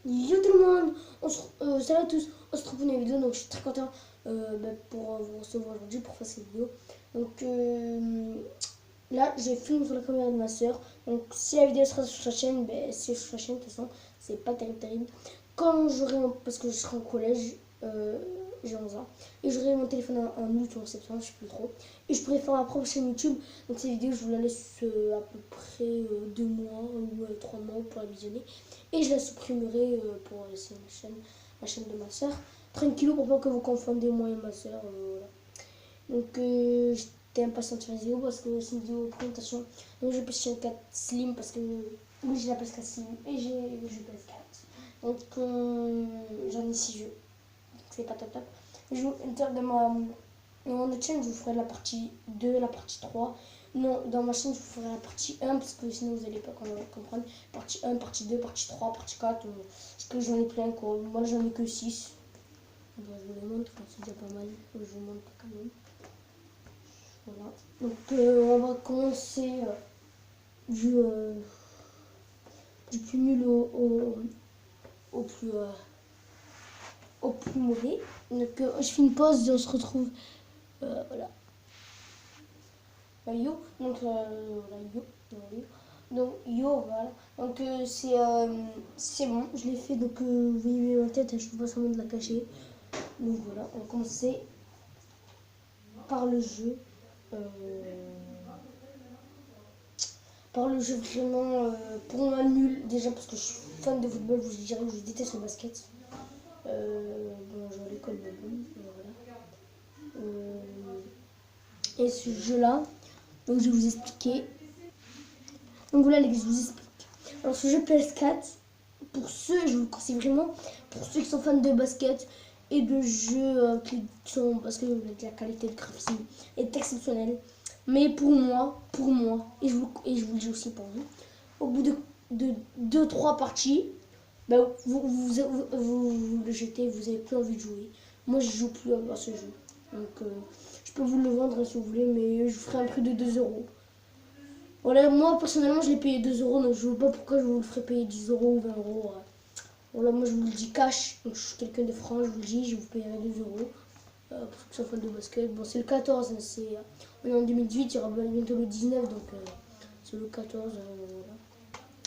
Yo tout le monde, salut à tous, on se retrouve pour une vidéo, donc je suis très content pour vous recevoir aujourd'hui pour faire cette vidéo. Donc là j'ai filmé sur la caméra de ma soeur, donc si la vidéo sera sur sa chaîne, c'est sur sa chaîne de toute façon, c'est pas terrible. Quand parce que je serai en collège, j'ai 11 ans, et j'aurai mon téléphone en août ou en septembre, je sais plus trop, et je pourrai faire ma propre chaîne YouTube. Donc cette vidéo je vous la laisse à peu près 2 mois ou 3 mois pour la visionner. Et je la supprimerai pour laisser la chaîne de ma soeur. Tranquillou pour pas que vous confondiez moi et ma soeur. Voilà. Donc j'étais impatient de faire la vidéo parce que c'est une vidéo de présentation. Donc j'ai pêché un 4 Slim parce que oui j'ai la PS4 Slim et j'ai le jeu PS4. Donc j'en ai 6 jeux. C'est pas top. Je vous dans mon autre chaîne, je vous ferai la partie 2, la partie 3. Non, dans ma chaîne, je vous ferai la partie 1 parce que sinon vous n'allez pas comprendre. Partie 1, partie 2, partie 3, partie 4. Parce que j'en ai plein quoi. Moi j'en ai que 6. Je vous les montre, c'est déjà pas mal. Je vous montre quand même. Voilà. Donc on va commencer du plus nul au plus mauvais. Donc je fais une pause et on se retrouve. Voilà. Yo, donc voilà, voilà. Donc c'est bon, je l'ai fait. Donc vous voyez ma tête, je ne peux pas seulement de la cacher. Donc voilà, on va commencer par le jeu. Par le jeu vraiment pour moi nul, déjà parce que je suis fan de football, je dirais que je déteste le basket. Bon, je vais à l'école, mais bon, voilà. Et ce jeu-là, donc je vais vous expliquer. Donc voilà les gars, je vous explique. Alors ce jeu PS4, pour ceux, je vous le conseille vraiment, pour ceux qui sont fans de basket et de jeux qui sont, parce que la qualité de graphisme est exceptionnelle. Mais pour moi, et je vous le dis aussi pour vous, au bout de 2-3 parties, bah, vous le jetez, vous n'avez plus envie de jouer. Moi je joue plus à ce jeu. Donc je peux vous le vendre si vous voulez, mais je vous ferai un prix de 2 euros. Voilà, moi personnellement je l'ai payé 2 euros, donc je ne vois pas pourquoi je vous le ferai payer 10 euros ou 20 euros. Voilà, moi je vous le dis cash, donc je suis quelqu'un de franc, je vous le dis, je vous payerai 2 euros. Pour ceux qui sont fans de basket. Bon, c'est le 14, hein, on est en 2018, il y aura bientôt le 19, donc c'est le 14. Voilà.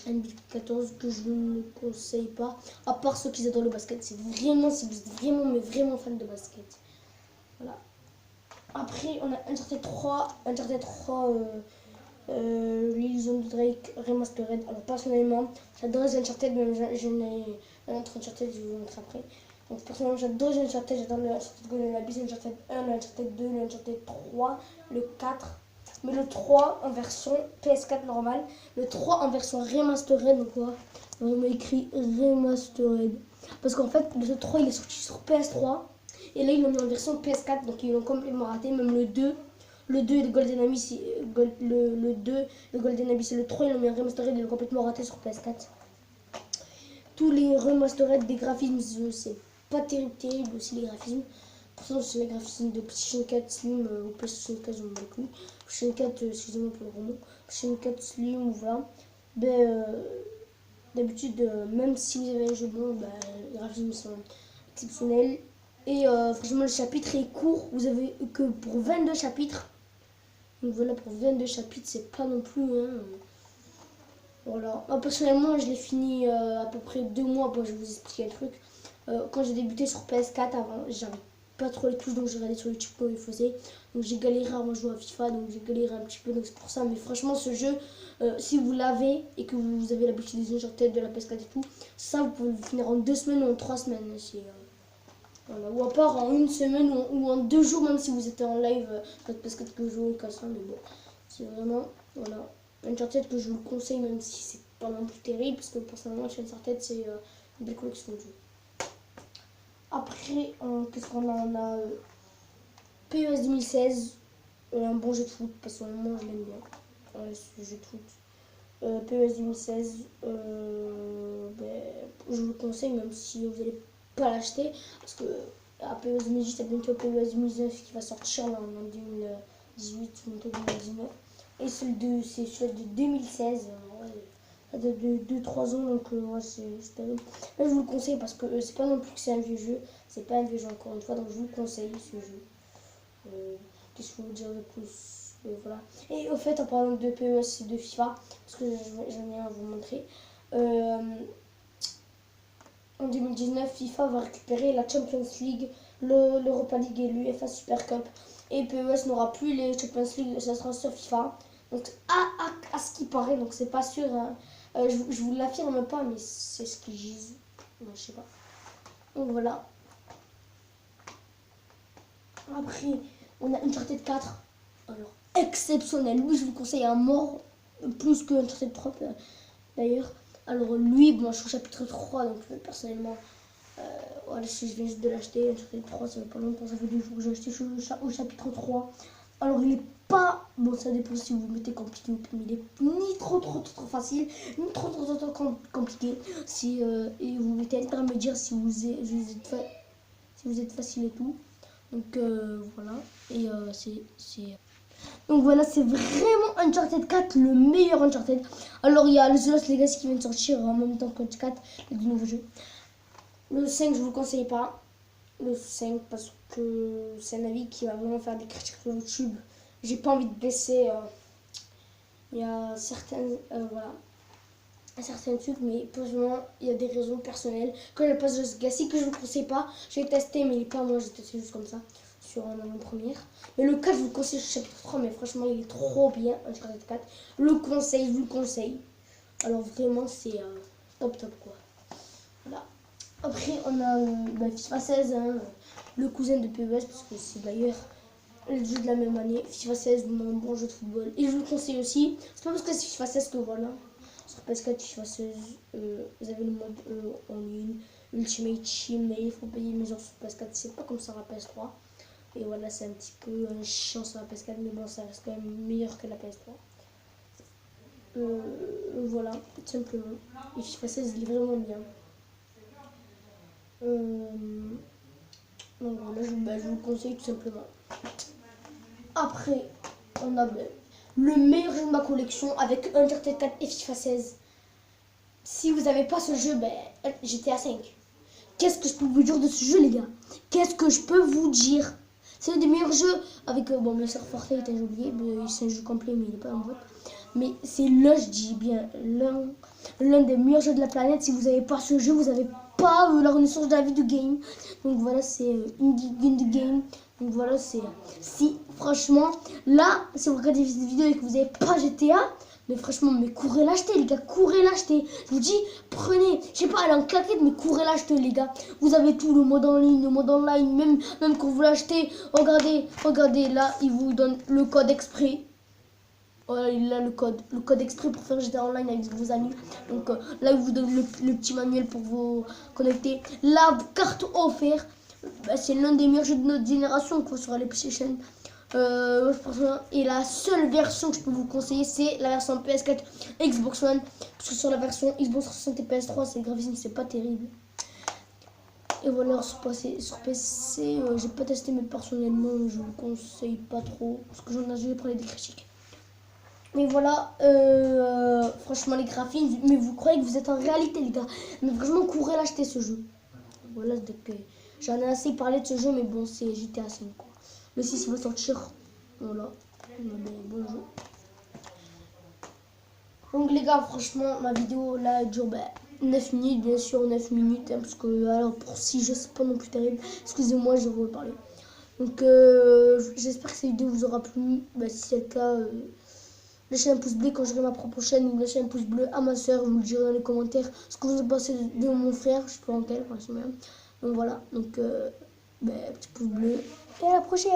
NBA 14 que je ne conseille pas, à part ceux qui adorent le basket. C'est vraiment, si vous êtes vraiment, mais vraiment fan de basket. Voilà. Après, on a Uncharted 3, Lily of Drake Remastered. Alors personnellement, j'adore les Uncharted, même j'en ai un autre Uncharted, je vais vous montrer après. Donc personnellement, j'adore les Uncharted, j'adore le Uncharted Golden Abyss, le Uncharted 1, le Uncharted 2, le Uncharted 3, le 4. Mais le 3 en version PS4 normale, le 3 en version remastered, donc quoi, vraiment écrit remastered. Parce qu'en fait, le 3 il est sorti sur PS3, et là ils l'ont mis en version PS4, donc ils l'ont complètement raté, même le 2. Le 2 et le Golden Abyss, le 2, le Golden Abyss et le 3, ils l'ont mis en remastered, ils l'ont complètement raté sur PS4. Tous les remastered des graphismes, c'est pas terrible aussi les graphismes. Pourtant, c'est les graphismes de PlayStation 4 Slim ou PlayStation 4, j'en ai beaucoup. PlayStation 4, excusez-moi pour le roman. PlayStation 4 Slim, voilà. D'habitude, même si vous avez un jeu bon, les graphismes sont exceptionnels. Et franchement, le chapitre est court. Vous avez que pour 22 chapitres. Donc voilà, pour 22 chapitres, c'est pas non plus. Hein. Voilà. Moi, personnellement, je l'ai fini à peu près 2 mois. Bon, je vais vous expliquer un truc. Quand j'ai débuté sur PS4 avant, j'avais pas trop les touches, donc j'ai regardé sur YouTube comment il faisait. Donc j'ai galéré à jouer à FIFA, donc j'ai galéré un petit peu, donc c'est pour ça. Mais franchement, ce jeu, si vous l'avez et que vous avez l'habitude des Uncharted, de la PS4 et tout, ça vous pouvez le finir en 2 semaines ou en 3 semaines. Voilà. Ou à part en 1 semaine ou en 2 jours, même si vous êtes en live, parce que vous jouez au ça, mais bon, c'est vraiment, voilà, Uncharted que je vous le conseille, même si c'est pas non plus terrible, parce que personnellement, chez Uncharted, c'est une belle collection de jeux. Après, qu'est-ce qu'on a? On a PES 2016, un bon jeu de foot, personnellement, je l'aime bien, ce jeu de foot. PES 2016, je vous le conseille, même si vous n'allez pas l'acheter, parce que à PES 2018, il y a bientôt PES 2019 qui va sortir là, en 2018, bientôt 2019. Et c'est celui de 2016, ouais, ça date de 2-3 ans, donc ouais, c'est terrible. Là, je vous le conseille parce que c'est pas non plus que c'est un vieux jeu, c'est pas un vieux jeu encore une fois, donc je vous le conseille ce jeu. Qu'est-ce que je peux vous dire de plus? Voilà. Et au fait, en parlant de PES et de FIFA, parce que j'en ai un à vous montrer, en 2019, FIFA va récupérer la Champions League, l'Europa League et l'UEFA Super Cup. Et PES n'aura plus les Champions League, ça sera sur FIFA. Donc, à ce qui paraît, donc c'est pas sûr, hein. Je vous l'affirme pas, mais c'est ce qu'ils disent. Ouais, je sais pas. Donc voilà. Après, on a Uncharted 4. Alors, exceptionnel. Lui, je vous conseille à mort, plus que Uncharted 3 d'ailleurs. Alors, lui, bon, je suis au chapitre 3, donc personnellement, voilà, si je viens juste de l'acheter, Uncharted 3, ça fait pas longtemps, ça fait 2 jours que j'ai acheté au chapitre 3. Alors, il est pas, bon, ça dépend si vous mettez compliqué ou pas, mais il est ni trop facile, ni trop compliqué. Si, et vous mettez intermédiaire si vous êtes facile et tout. Donc voilà, et donc voilà, c'est vraiment Uncharted 4, le meilleur Uncharted. Alors il y a le The Lost Legacy qui vient de sortir en même temps qu'Uncharted 4, les deux nouveaux jeux. Le 5, je vous le conseille pas. Le 5 parce que c'est un avis qui va vraiment faire des critiques sur YouTube. J'ai pas envie de baisser. Il y a certaines voilà, certains trucs, mais personnellement il y a des raisons personnelles que je passe The Legacy que je vous conseille pas. J'ai testé, mais il est pas moi, j'ai testé juste comme ça sur un première. Mais le 4, je vous le conseille sur chapitre 3, mais franchement il est trop bien Uncharted 4. Le conseil, je vous le conseille. Alors vraiment c'est top quoi. Voilà. Après on a FIFA 16, hein, le cousin de PES, parce que c'est d'ailleurs le jeu de la même année. FIFA 16, un bon jeu de football. Et je vous le conseille aussi. C'est pas parce que c'est FIFA 16 que voilà. Sur PS4, FIFA 16, vous avez le mode en ligne, Ultimate Team, mais il faut payer mes heures sur PS4. C'est pas comme ça la PS3. Et voilà, c'est un petit peu chiant sur la PS4, mais bon, ça reste quand même meilleur que la PS3. Voilà, tout simplement. Et FIFA 16, il est vraiment bien. Donc voilà, je vous le conseille tout simplement. Après, on a le meilleur jeu de ma collection avec Uncharted 4 et FIFA 16. Si vous n'avez pas ce jeu, GTA 5. Qu'est-ce que je peux vous dire de ce jeu, les gars? Qu'est-ce que je peux vous dire? C'est un des meilleurs jeux avec, bon, bien sûr, Fortnite, j'ai oublié, c'est un jeu complet, mais il n'est pas en boîte. Mais c'est je dis bien, l'un des meilleurs jeux de la planète. Si vous n'avez pas ce jeu, vous n'avez pas la renaissance de la vie de game. Donc voilà, c'est Indie Game. Donc voilà, c'est... Si, franchement, là, si vous regardez cette vidéo et que vous n'avez pas GTA, mais franchement, mais courez l'acheter, les gars, courez l'acheter. Je vous dis, prenez, je sais pas, elle est en claquette, mais courez l'acheter, les gars. Vous avez tout, le mode en ligne, le mode online, même quand vous l'achetez, regardez, là, il vous donne le code exprès. Voilà, il a le code exprès pour faire GTA Online avec vos amis. Donc là, il vous donne le petit manuel pour vous connecter. La carte offerte, c'est l'un des meilleurs jeux de notre génération quoi, sur la PlayStation. Et la seule version que je peux vous conseiller, c'est la version PS4 Xbox One. Parce que sur la version Xbox 360 et PS3, c'est le graphisme, c'est pas terrible. Et voilà, sur PC, j'ai pas testé, mais personnellement, je vous conseille pas trop. Parce que j'en ai déjà parlé des critiques. Mais voilà, franchement les graphismes, mais vous croyez que vous êtes en réalité les gars. Mais vraiment courez l'acheter ce jeu. Voilà, j'en ai assez parlé de ce jeu, mais bon c'est GTA 5 quoi. Le 6 il va sortir, voilà, bon jeu. Donc les gars, franchement ma vidéo là dure 9 minutes, bien sûr 9 minutes, hein, parce que alors pour 6 jeux c'est pas non plus terrible. Excusez-moi, je vais vous parler. Donc j'espère que cette vidéo vous aura plu, si c'est le cas... lâchez un pouce bleu quand j'aurai ma propre chaîne, ou lâchez un pouce bleu à ma soeur, vous me direz dans les commentaires ce que vous avez pensé de mon frère, je sais pas en quel, franchement. Donc voilà, donc petit pouce bleu, et à la prochaine.